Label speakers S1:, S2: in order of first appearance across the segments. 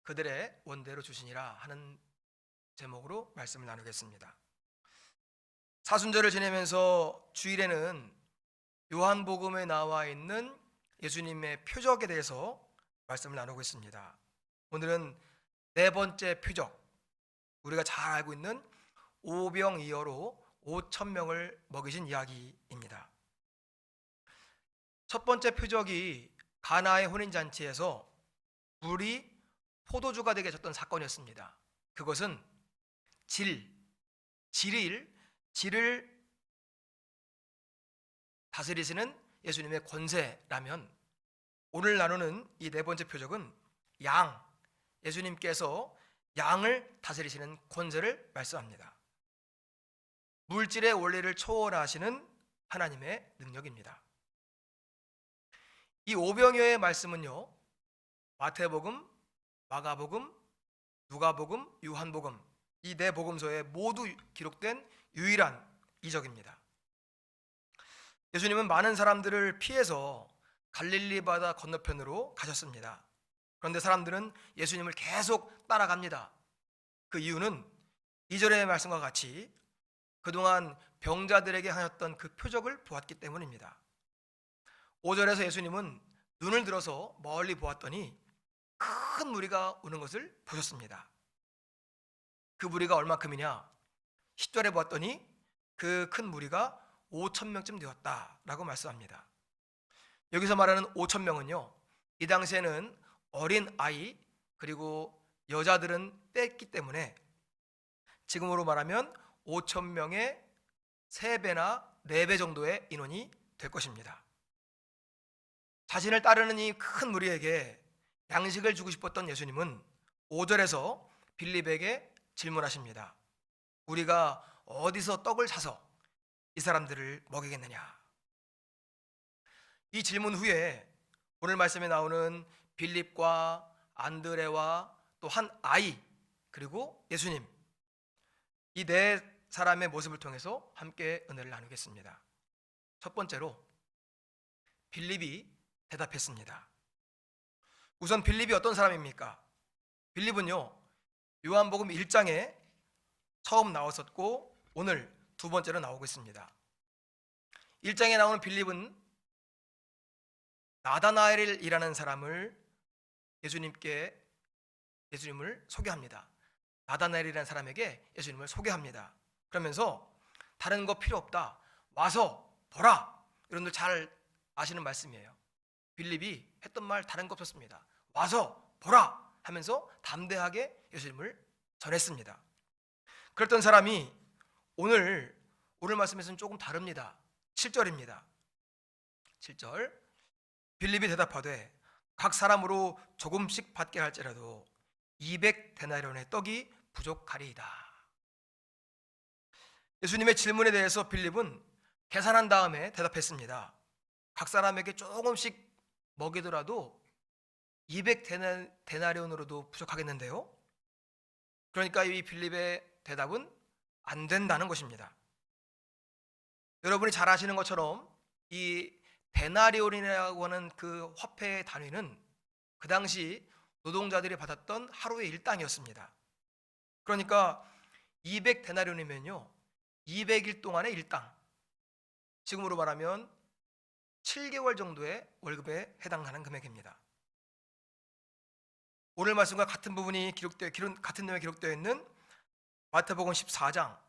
S1: 그들의 원대로 주시니라 하는 제목으로 말씀을 나누겠습니다. 사순절을 지내면서 주일에는 요한복음에 나와 있는 예수님의 표적에 대해서 말씀을 나누고 있습니다. 오늘은 네 번째 표적, 우리가 잘 알고 있는 오병이어로 5천 명을 먹이신 이야기입니다. 첫 번째 표적이 가나의 혼인잔치에서 물이 포도주가 되게 졌던 사건이었습니다. 그것은 질을 다스리시는 예수님의 권세라면, 오늘 나누는 이 네 번째 표적은 예수님께서 양을 다스리시는 권세를 말씀합니다. 물질의 원리를 초월하시는 하나님의 능력입니다. 이 오병이어의 말씀은요, 마태복음, 마가복음, 누가복음, 요한복음 이 네 복음서에 모두 기록된 유일한 이적입니다. 예수님은 많은 사람들을 피해서 갈릴리 바다 건너편으로 가셨습니다. 그런데 사람들은 예수님을 계속 따라갑니다. 그 이유는 2절의 말씀과 같이 그동안 병자들에게 하셨던 그 표적을 보았기 때문입니다. 5절에서 예수님은 눈을 들어서 멀리 보았더니 큰 무리가 오는 것을 보셨습니다. 그 무리가 얼마큼이냐? 10절에 보았더니 그 큰 무리가 5천 명쯤 되었다라고 말씀합니다. 여기서 말하는 5천 명은요, 이 당시에는 어린 아이 그리고 여자들은 뺐기 때문에 지금으로 말하면 5천 명의 3배나 4배 정도의 인원이 될 것입니다. 자신을 따르는 이 큰 무리에게 양식을 주고 싶었던 예수님은 5절에서 빌립에게 질문하십니다. 우리가 어디서 떡을 사서 이 사람들을 먹이겠느냐? 이 질문 후에 오늘 말씀에 나오는 빌립과 안드레와 또 한 아이 그리고 예수님, 이 네 사람의 모습을 통해서 함께 은혜를 나누겠습니다. 첫 번째로 빌립이 대답했습니다. 우선 빌립이 어떤 사람입니까? 빌립은요, 요한복음 1장에 처음 나왔었고 오늘 두 번째로 나오고 있습니다. 1장에 나오는 빌립은 나다나엘이라는 사람을 예수님을 소개합니다. 나다나엘이라는 사람에게 예수님을 소개합니다. 그러면서 다른 거 필요 없다, 와서 보라, 여러분들 잘 아시는 말씀이에요. 빌립이 했던 말 다른 거 없었습니다. 와서 보라 하면서 담대하게 예수님을 전했습니다. 그랬던 사람이 오늘 말씀에서는 조금 다릅니다. 7절입니다. 7절, 빌립이 대답하되 각 사람으로 조금씩 받게 할지라도 200데나리온의 떡이 부족하리이다. 예수님의 질문에 대해서 빌립은 계산한 다음에 대답했습니다. 각 사람에게 조금씩 먹이더라도 200데나리온으로도 부족하겠는데요? 그러니까 이 빌립의 대답은 안 된다는 것입니다. 여러분이 잘 아시는 것처럼 이 데나리온이라고 하는 그 화폐의 단위는 그 당시 노동자들이 받았던 하루의 일당이었습니다. 그러니까 200데나리온이면요 200일 동안의 일당, 지금으로 말하면 7개월 정도의 월급에 해당하는 금액입니다. 오늘 말씀과 같은 부분이 같은 내용이 기록되어 있는 마태복음 14장,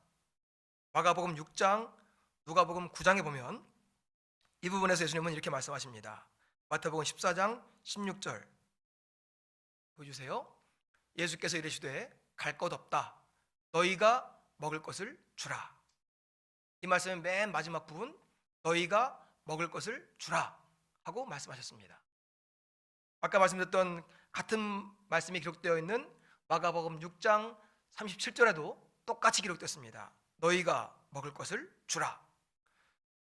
S1: 마가복음 6장, 누가복음 9장에 보면 이 부분에서 예수님은 이렇게 말씀하십니다. 마태복음 14장 16절 보여주세요. 예수께서 이르시되 갈 것 없다, 너희가 먹을 것을 주라. 이 말씀의 맨 마지막 부분, 너희가 먹을 것을 주라 하고 말씀하셨습니다. 아까 말씀드렸던 같은 말씀이 기록되어 있는 마가복음 6장 37절에도 똑같이 기록됐습니다. 너희가 먹을 것을 주라.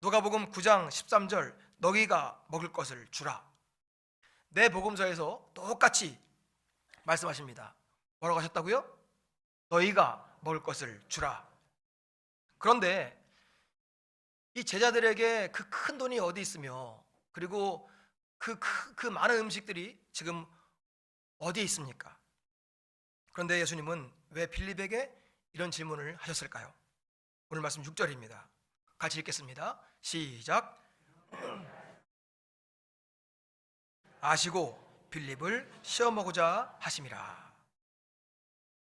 S1: 누가복음 9장 13절, 너희가 먹을 것을 주라. 네 복음서에서 똑같이 말씀하십니다. 뭐라고 하셨다고요? 너희가 먹을 것을 주라. 그런데 이 제자들에게 그 큰 돈이 어디 있으며, 그리고 그 많은 음식들이 지금 어디에 있습니까? 그런데 예수님은 왜 빌립에게 이런 질문을 하셨을까요? 오늘 말씀 6절입니다. 같이 읽겠습니다. 시작. 아시고 빌립을 시험하고자 하심이라.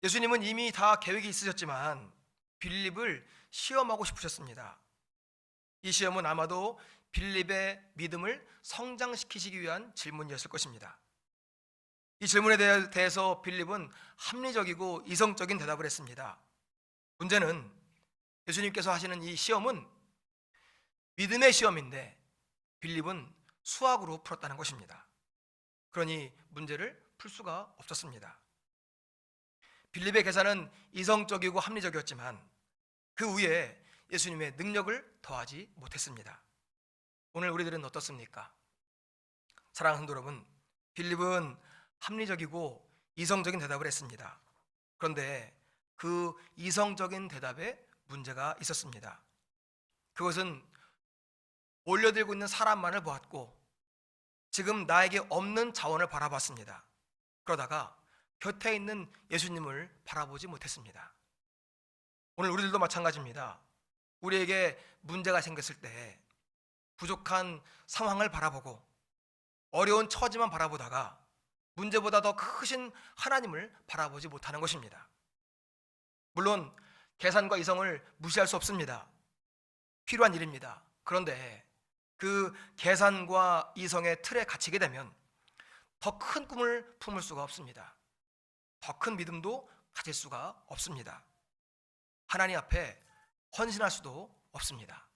S1: 예수님은 이미 다 계획이 있으셨지만 빌립을 시험하고 싶으셨습니다. 이 시험은 아마도 빌립의 믿음을 성장시키시기 위한 질문이었을 것입니다. 이 질문에 대해서 빌립은 합리적이고 이성적인 대답을 했습니다. 문제는 예수님께서 하시는 이 시험은 믿음의 시험인데 빌립은 수학으로 풀었다는 것입니다. 그러니 문제를 풀 수가 없었습니다. 빌립의 계산은 이성적이고 합리적이었지만 그 위에 예수님의 능력을 더하지 못했습니다. 오늘 우리들은 어떻습니까? 사랑하는 성도 여러분, 빌립은 합리적이고 이성적인 대답을 했습니다. 그런데 그 이성적인 대답에 문제가 있었습니다. 그것은 몰려들고 있는 사람만을 보았고 지금 나에게 없는 자원을 바라봤습니다. 그러다가 곁에 있는 예수님을 바라보지 못했습니다. 오늘 우리들도 마찬가지입니다. 우리에게 문제가 생겼을 때 부족한 상황을 바라보고 어려운 처지만 바라보다가 문제보다 더 크신 하나님을 바라보지 못하는 것입니다. 물론 계산과 이성을 무시할 수 없습니다. 필요한 일입니다. 그런데 그 계산과 이성의 틀에 갇히게 되면 더 큰 꿈을 품을 수가 없습니다. 더 큰 믿음도 가질 수가 없습니다. 하나님 앞에 헌신할 수도 없습니다.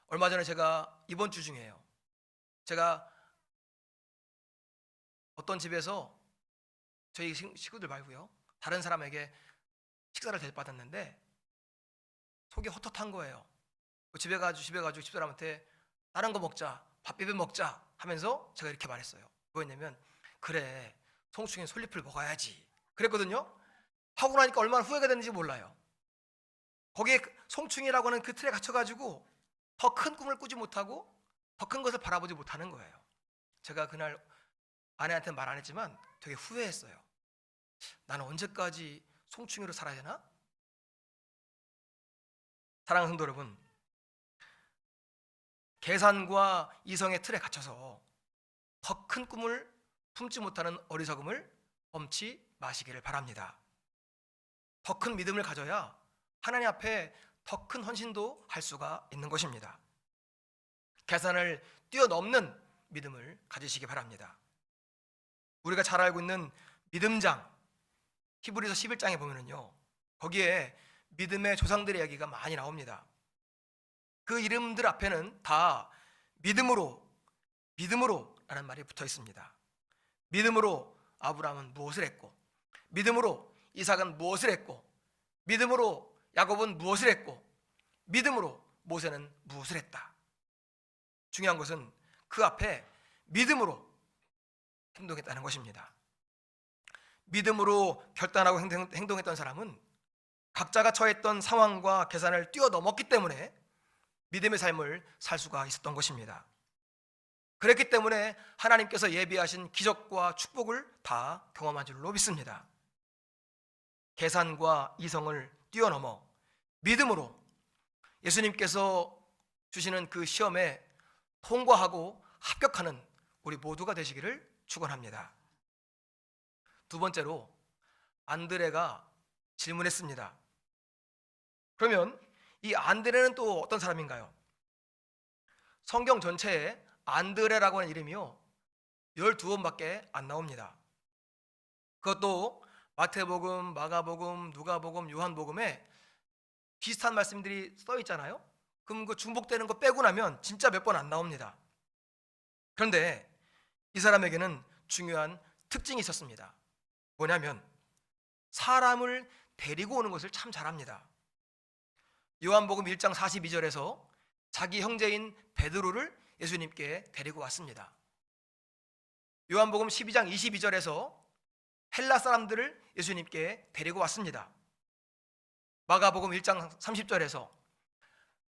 S1: 얼마 전에 제가 이번 주 중에요. 제가 어떤 집에서 저희 식구들 말고요. 다른 사람에게 식사를 대접받았는데 속이 헛헛한 거예요. 집에 가지고 집사람한테 다른 거 먹자, 밥 비벼 먹자 하면서 제가 이렇게 말했어요. 뭐였냐면 그래 송충이 솔잎을 먹어야지 그랬거든요. 하고 나니까 얼마나 후회가 됐는지 몰라요. 거기에 송충이라고 하는 그 틀에 갇혀가지고 더 큰 꿈을 꾸지 못하고 더 큰 것을 바라보지 못하는 거예요. 제가 그날 아내한테 말 안 했지만 되게 후회했어요. 나는 언제까지 송충이로 살아야 되나? 사랑하는 성도 여러분, 계산과 이성의 틀에 갇혀서 더 큰 꿈을 품지 못하는 어리석음을 범치 마시기를 바랍니다. 더 큰 믿음을 가져야 하나님 앞에 더 큰 헌신도 할 수가 있는 것입니다. 계산을 뛰어넘는 믿음을 가지시기 바랍니다. 우리가 잘 알고 있는 믿음장 히브리서 11장에 보면은요, 거기에 믿음의 조상들의 이야기가 많이 나옵니다. 그 이름들 앞에는 다 믿음으로 라는 말이 붙어 있습니다. 믿음으로 아브라함은 무엇을 했고, 믿음으로 이삭은 무엇을 했고, 믿음으로 야곱은 무엇을 했고, 믿음으로 모세는 무엇을 했다. 중요한 것은 그 앞에 믿음으로 행동했다는 것입니다. 믿음으로 결단하고 행동했던 사람은 각자가 처했던 상황과 계산을 뛰어넘었기 때문에 믿음의 삶을 살 수가 있었던 것입니다. 그랬기 때문에 하나님께서 예비하신 기적과 축복을 다 경험한 줄로 믿습니다. 계산과 이성을 뛰어넘어 믿음으로 예수님께서 주시는 그 시험에 통과하고 합격하는 우리 모두가 되시기를 축원합니다. 두 번째로 안드레가 질문했습니다. 그러면 이 안드레는 또 어떤 사람인가요? 성경 전체에 안드레라고 하는 이름이요 12번밖에 안 나옵니다. 그것도 마태복음, 마가복음, 누가복음, 요한복음에 비슷한 말씀들이 써 있잖아요. 그럼 그 중복되는 거 빼고 나면 진짜 몇 번 안 나옵니다. 그런데 이 사람에게는 중요한 특징이 있었습니다. 뭐냐면 사람을 데리고 오는 것을 참 잘합니다. 요한복음 1장 42절에서 자기 형제인 베드로를 예수님께 데리고 왔습니다. 요한복음 12장 22절에서 헬라 사람들을 예수님께 데리고 왔습니다. 마가복음 1장 30절에서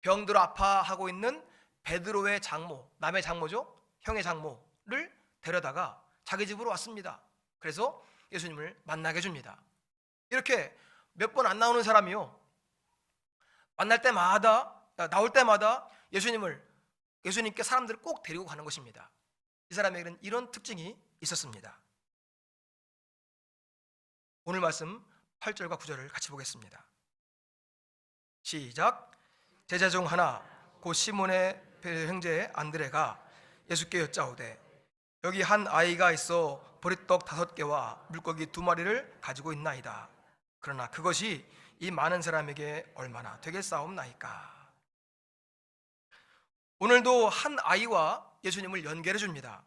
S1: 병들어 아파하고 있는 베드로의 장모, 남의 장모죠, 형의 장모를 데려다가 자기 집으로 왔습니다. 그래서 예수님을 만나게 해줍니다. 이렇게 몇 번 안 나오는 사람이요, 나올 때마다 예수님께 사람들을 꼭 데리고 가는 것입니다. 이 사람에게는 이런 특징이 있었습니다. 오늘 말씀 8절과 9절을 같이 보겠습니다. 시작. 제자 중 하나 곧 시몬의 형제 안드레가 예수께 여짜오되 여기 한 아이가 있어 보리떡 5개와 물고기 2마리를 가지고 있나이다. 그러나 그것이 이 많은 사람에게 얼마나 되겠사옵나이까. 오늘도 한 아이와 예수님을 연결해 줍니다.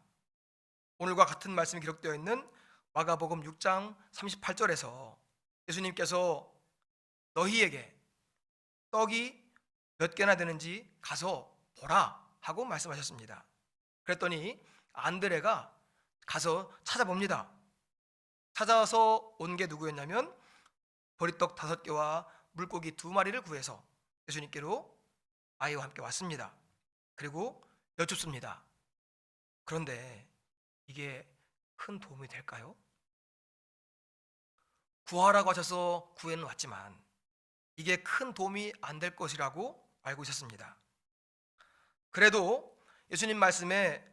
S1: 오늘과 같은 말씀이 기록되어 있는 마가복음 6장 38절에서 예수님께서 너희에게 떡이 몇 개나 되는지 가서 보라 하고 말씀하셨습니다. 그랬더니 안드레가 가서 찾아봅니다. 찾아서 온 게 누구였냐면 보리떡 5개와 물고기 2마리를 구해서 예수님께로 아이와 함께 왔습니다. 그리고 여쭙습니다. 그런데 이게 큰 도움이 될까요? 구하라고 하셔서 구해는 왔지만 이게 큰 도움이 안 될 것이라고 알고 있었습니다. 그래도 예수님 말씀에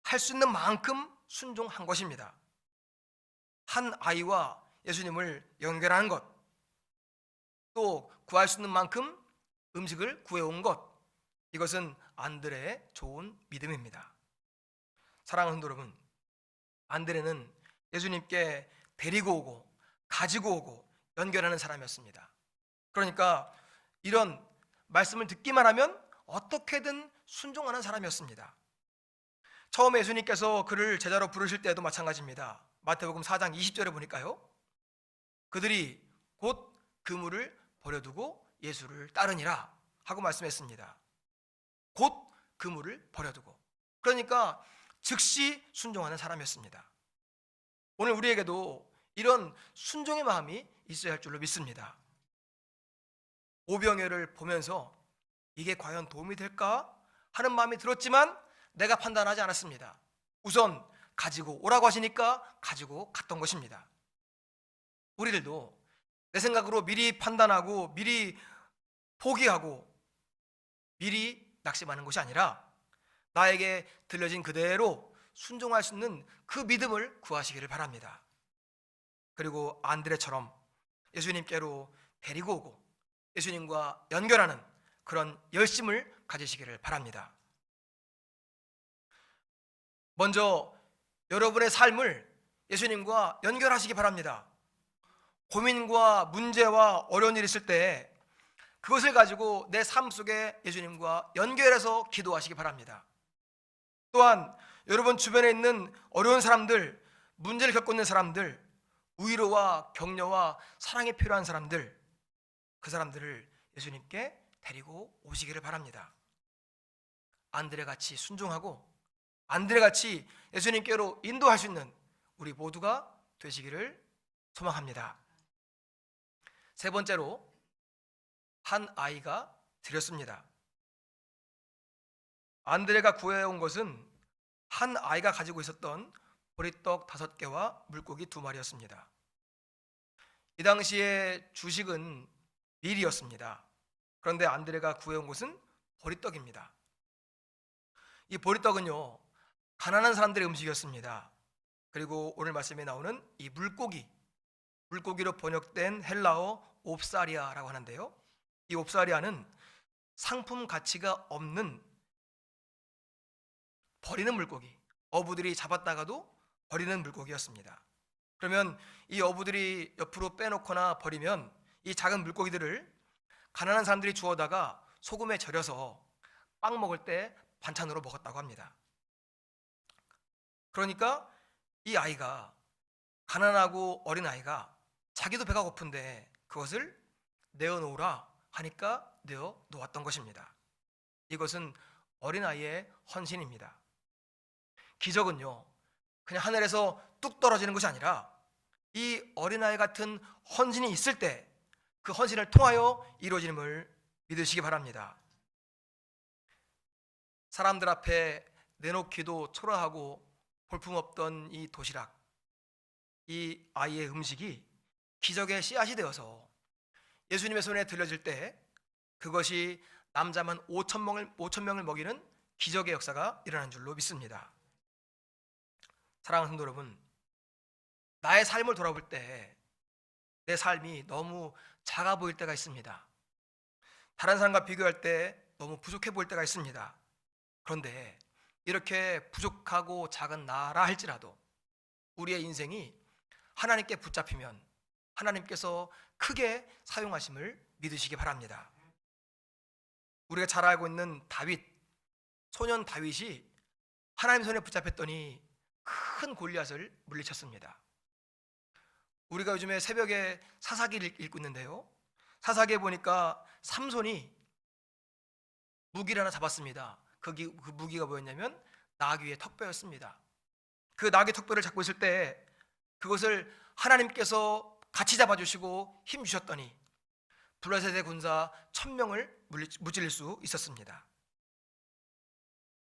S1: 할 수 있는 만큼 순종한 것입니다. 한 아이와 예수님을 연결하는 것, 또 구할 수 있는 만큼 음식을 구해온 것, 이것은 안드레의 좋은 믿음입니다. 사랑하는 성도 여러분, 안드레는 예수님께 데리고 오고 가지고 오고 연결하는 사람이었습니다. 그러니까 이런 말씀을 듣기만 하면 어떻게든 순종하는 사람이었습니다. 처음에 예수님께서 그를 제자로 부르실 때도 마찬가지입니다. 마태복음 4장 20절에 보니까요, 그들이 곧 그물을 버려두고 예수를 따르니라 하고 말씀했습니다. 곧 그물을 버려두고, 그러니까 즉시 순종하는 사람이었습니다. 오늘 우리에게도 이런 순종의 마음이 있어야 할 줄로 믿습니다. 오병이어를 보면서 이게 과연 도움이 될까 하는 마음이 들었지만 내가 판단하지 않았습니다. 우선 가지고 오라고 하시니까 가지고 갔던 것입니다. 우리들도 내 생각으로 미리 판단하고 미리 포기하고 미리 낙심하는 것이 아니라 나에게 들려진 그대로 순종할 수 있는 그 믿음을 구하시기를 바랍니다. 그리고 안드레처럼 예수님께로 데리고 오고 예수님과 연결하는 그런 열심을 가지시기를 바랍니다. 먼저 여러분의 삶을 예수님과 연결하시기 바랍니다. 고민과 문제와 어려운 일이 있을 때 그것을 가지고 내 삶 속에 예수님과 연결해서 기도하시기 바랍니다. 또한 여러분 주변에 있는 어려운 사람들, 문제를 겪고 있는 사람들, 위로와 격려와 사랑이 필요한 사람들, 그 사람들을 예수님께 데리고 오시기를 바랍니다. 안드레같이 순종하고 안드레같이 예수님께로 인도할 수 있는 우리 모두가 되시기를 소망합니다. 세 번째로, 한 아이가 드렸습니다. 안드레가 구해온 것은 한 아이가 가지고 있었던 보리떡 5개와 물고기 2마리였습니다. 이 당시에 주식은 밀이었습니다. 그런데 안드레가 구해온 것은 보리떡입니다. 이 보리떡은요, 가난한 사람들의 음식이었습니다. 그리고 오늘 말씀에 나오는 이 물고기로 번역된 헬라어 옵사리아라고 하는데요, 이 옵사리아는 상품 가치가 없는 버리는 물고기, 어부들이 잡았다가도 버리는 물고기였습니다. 그러면 이 어부들이 옆으로 빼놓거나 버리면 이 작은 물고기들을 가난한 사람들이 주워다가 소금에 절여서 빵 먹을 때 반찬으로 먹었다고 합니다. 그러니까 이 아이가, 가난하고 어린 아이가 자기도 배가 고픈데 그것을 내어놓으라 하니까 내어 놓았던 것입니다. 이것은 어린아이의 헌신입니다. 기적은요, 그냥 하늘에서 뚝 떨어지는 것이 아니라 이 어린아이 같은 헌신이 있을 때 그 헌신을 통하여 이루어짐을 믿으시기 바랍니다. 사람들 앞에 내놓기도 초라하고 볼품없던 이 도시락, 이 아이의 음식이 기적의 씨앗이 되어서 예수님의 손에 들려질 때 그것이 남자만 5천 명을 먹이는 기적의 역사가 일어난 줄로 믿습니다. 사랑하는 성도 여러분, 나의 삶을 돌아볼 때 내 삶이 너무 작아 보일 때가 있습니다. 다른 사람과 비교할 때 너무 부족해 보일 때가 있습니다. 그런데 이렇게 부족하고 작은 나라 할지라도 우리의 인생이 하나님께 붙잡히면 하나님께서 크게 사용하심을 믿으시기 바랍니다. 우리가 잘 알고 있는 소년 다윗이 하나님 손에 붙잡혔더니 큰 골리앗을 물리쳤습니다. 우리가 요즘에 새벽에 사사기를 읽고 있는데요, 사사기에 보니까 삼손이 무기를 하나 잡았습니다. 그 무기가 뭐였냐면 나귀의 턱뼈였습니다. 그 나귀의 턱뼈를 잡고 있을 때 그것을 하나님께서 같이 잡아주시고 힘 주셨더니 블레셋의 군사 1,000명을 무찔릴 수 있었습니다.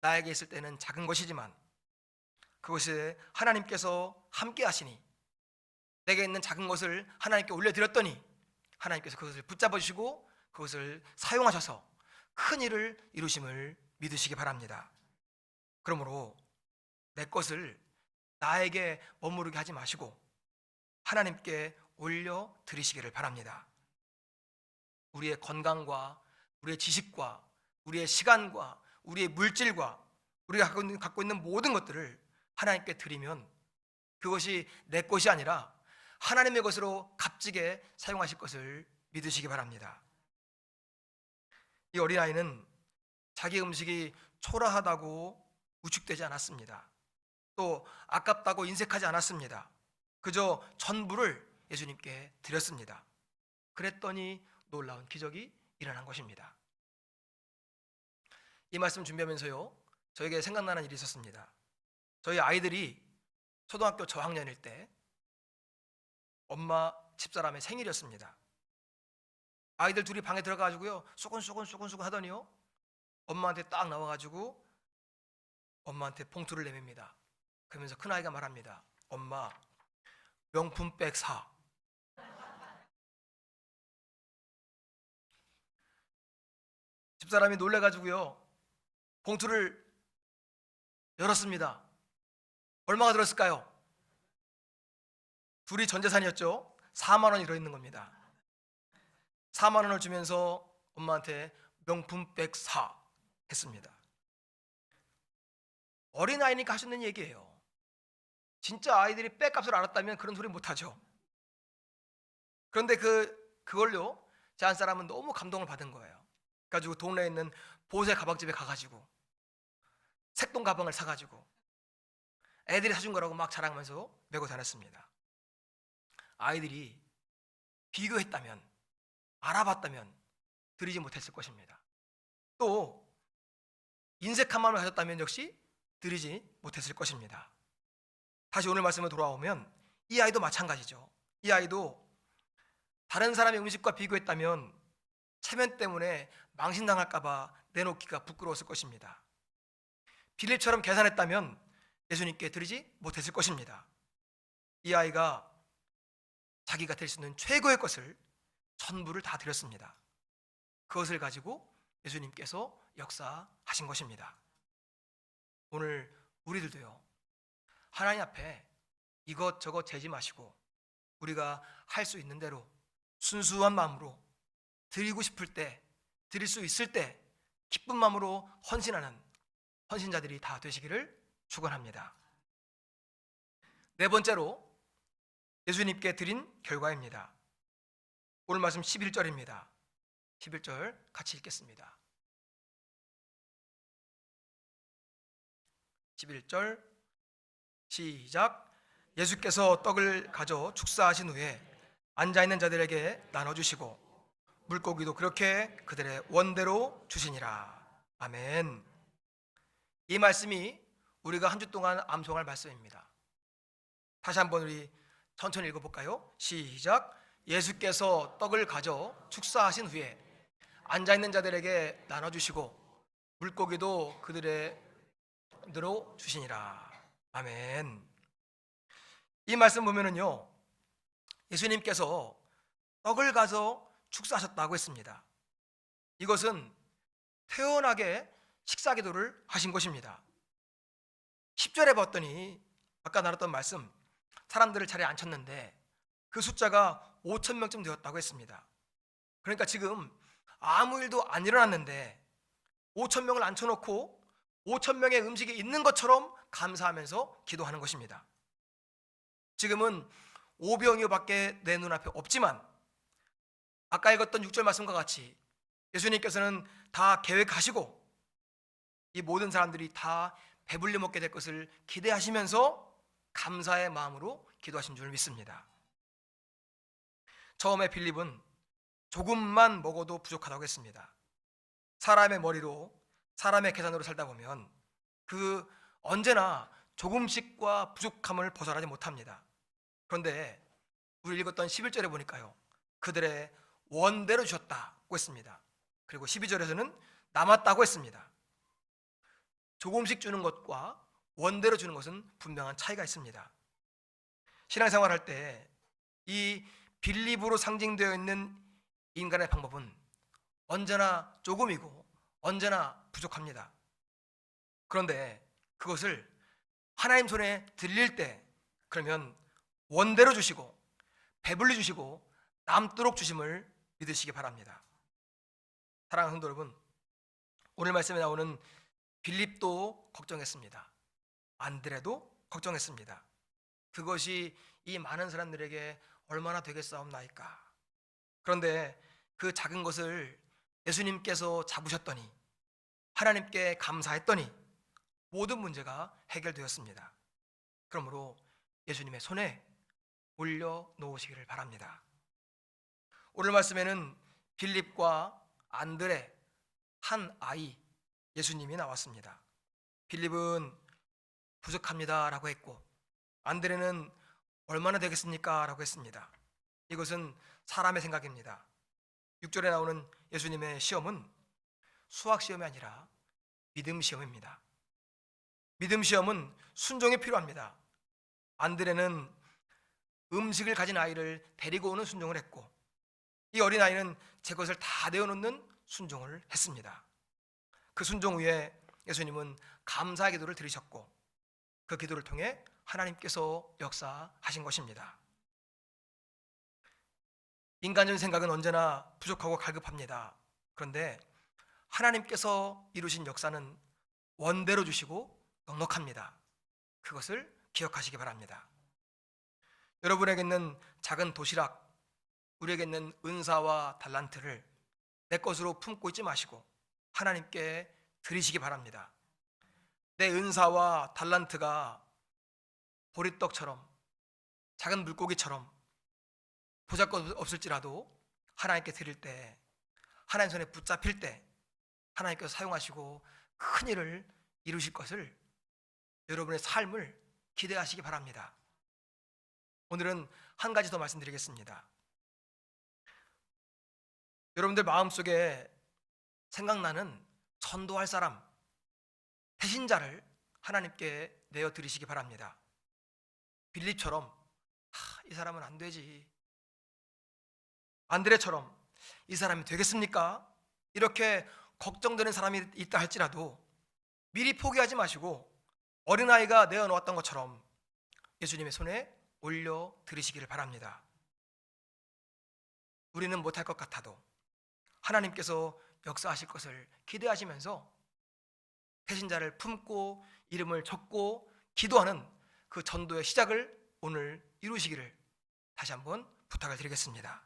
S1: 나에게 있을 때는 작은 것이지만 그것에 하나님께서 함께 하시니 내게 있는 작은 것을 하나님께 올려드렸더니 하나님께서 그것을 붙잡아 주시고 그것을 사용하셔서 큰 일을 이루심을 믿으시기 바랍니다. 그러므로 내 것을 나에게 머무르게 하지 마시고 하나님께 올려드리시기를 바랍니다. 우리의 건강과 우리의 지식과 우리의 시간과 우리의 물질과 우리가 갖고 있는 모든 것들을 하나님께 드리면 그것이 내 것이 아니라 하나님의 것으로 값지게 사용하실 것을 믿으시기 바랍니다. 이 어린아이는 자기 음식이 초라하다고 우축되지 않았습니다. 또 아깝다고 인색하지 않았습니다. 그저 전부를 예수님께 드렸습니다. 그랬더니 놀라운 기적이 일어난 것입니다. 이 말씀 준비하면서요, 저에게 생각나는 일이 있었습니다. 저희 아이들이 초등학교 저학년일 때 엄마 집사람의 생일이었습니다. 아이들 둘이 방에 들어가가지고요 수근수근 하더니요 엄마한테 딱 나와가지고 엄마한테 봉투를 내밉니다. 그러면서 큰아이가 말합니다. 엄마, 명품백 사. 집사람이 놀래가지고요 봉투를 열었습니다. 얼마가 들었을까요? 둘이 전 재산이었죠. 4만 원이 들어있는 겁니다. 4만 원을 주면서 엄마한테 명품백 사 했습니다. 어린아이니까 할 수 있는 얘기예요. 진짜 아이들이 백값을 알았다면 그런 소리 못하죠. 그런데 그걸요 제 한 사람은 너무 감동을 받은 거예요. 그래가지고 동네에 있는 보세 가방집에 가가지고 색동 가방을 사가지고 애들이 사준 거라고 막 자랑하면서 메고 다녔습니다. 아이들이 비교했다면, 알아봤다면 드리지 못했을 것입니다. 또 인색한 마음을 가졌다면 역시 드리지 못했을 것입니다. 다시 오늘 말씀으로 돌아오면 이 아이도 마찬가지죠. 이 아이도 다른 사람의 음식과 비교했다면 체면 때문에 망신당할까 봐 내놓기가 부끄러웠을 것입니다. 빌립처럼 계산했다면 예수님께 드리지 못했을 것입니다. 이 아이가 자기가 될 수 있는 최고의 것을 전부를 다 드렸습니다. 그것을 가지고 예수님께서 역사하신 것입니다. 오늘 우리들도요 하나님 앞에 이것저것 재지 마시고 우리가 할 수 있는 대로 순수한 마음으로 드리고 싶을 때, 드릴 수 있을 때 기쁜 마음으로 헌신하는 헌신자들이 다 되시기를 축원합니다. 네 번째로 예수님께 드린 결과입니다. 오늘 말씀 11절입니다. 11절 같이 읽겠습니다. 11절 시작. 예수께서 떡을 가져 축사하신 후에 앉아있는 자들에게 나눠주시고 물고기도 그렇게 그들의 원대로 주시니라. 아멘. 이 말씀이 우리가 한 주 동안 암송할 말씀입니다. 다시 한번 우리 천천히 읽어볼까요? 시작. 예수께서 떡을 가져 축사하신 후에 앉아있는 자들에게 나눠주시고 물고기도 그들의 대로 주시니라. 아멘. 이 말씀 보면은요, 예수님께서 떡을 가져 축사하셨다고 했습니다. 이것은 태연하게 식사 기도를 하신 것입니다. 10절에 봤더니 아까 나눴던 말씀, 사람들을 자리에 앉혔는데 그 숫자가 5천 명쯤 되었다고 했습니다. 그러니까 지금 아무 일도 안 일어났는데 5천 명을 앉혀놓고 5천 명의 음식이 있는 것처럼 감사하면서 기도하는 것입니다. 지금은 오병이어밖에 내 눈앞에 없지만 아까 읽었던 6절 말씀과 같이 예수님께서는 다 계획하시고 이 모든 사람들이 다 배불리 먹게 될 것을 기대하시면서 감사의 마음으로 기도하신 줄 믿습니다. 처음에 빌립은 조금만 먹어도 부족하다고 했습니다. 사람의 머리로, 사람의 계산으로 살다 보면 그 언제나 조금씩과 부족함을 벗어나지 못합니다. 그런데 우리 읽었던 11절에 보니까요, 그들의 원대로 주셨다고 했습니다. 그리고 12절에서는 남았다고 했습니다. 조금씩 주는 것과 원대로 주는 것은 분명한 차이가 있습니다. 신앙생활할 때 이 빌립으로 상징되어 있는 인간의 방법은 언제나 조금이고 언제나 부족합니다. 그런데 그것을 하나님 손에 들릴 때, 그러면 원대로 주시고 배불리 주시고 남도록 주심을 믿으시기 바랍니다. 사랑하는 성도 여러분, 오늘 말씀에 나오는 빌립도 걱정했습니다. 안드레도 걱정했습니다. 그것이 이 많은 사람들에게 얼마나 되겠사옵나이까. 그런데 그 작은 것을 예수님께서 잡으셨더니, 하나님께 감사했더니 모든 문제가 해결되었습니다. 그러므로 예수님의 손에 올려놓으시기를 바랍니다. 오늘 말씀에는 빌립과 안드레, 한 아이, 예수님이 나왔습니다. 빌립은 부족합니다 라고 했고, 안드레는 얼마나 되겠습니까 라고 했습니다. 이것은 사람의 생각입니다. 6절에 나오는 예수님의 시험은 수학 시험이 아니라 믿음 시험입니다. 믿음 시험은 순종이 필요합니다. 안드레는 음식을 가진 아이를 데리고 오는 순종을 했고, 이 어린아이는 제 것을 다 내어놓는 순종을 했습니다. 그 순종 후에 예수님은 감사의 기도를 드리셨고, 그 기도를 통해 하나님께서 역사하신 것입니다. 인간적인 생각은 언제나 부족하고 갈급합니다. 그런데 하나님께서 이루신 역사는 원대로 주시고 넉넉합니다. 그것을 기억하시기 바랍니다. 여러분에게 있는 작은 도시락, 우리에게 있는 은사와 달란트를 내 것으로 품고 있지 마시고 하나님께 드리시기 바랍니다. 내 은사와 달란트가 보리떡처럼, 작은 물고기처럼 보잘것없을지라도 하나님께 드릴 때, 하나님 손에 붙잡힐 때 하나님께서 사용하시고 큰 일을 이루실 것을, 여러분의 삶을 기대하시기 바랍니다. 오늘은 한 가지 더 말씀드리겠습니다. 여러분들 마음속에 생각나는 전도할 사람, 배신자를 하나님께 내어 드리시기 바랍니다. 빌립처럼 이 사람은 안 되지, 안드레처럼 이 사람이 되겠습니까? 이렇게 걱정되는 사람이 있다 할지라도 미리 포기하지 마시고 어린아이가 내어놓았던 것처럼 예수님의 손에 올려 드리시기를 바랍니다. 우리는 못할 것 같아도 하나님께서 역사하실 것을 기대하시면서 배신자를 품고 이름을 적고 기도하는 그 전도의 시작을 오늘 이루시기를 다시 한번 부탁을 드리겠습니다.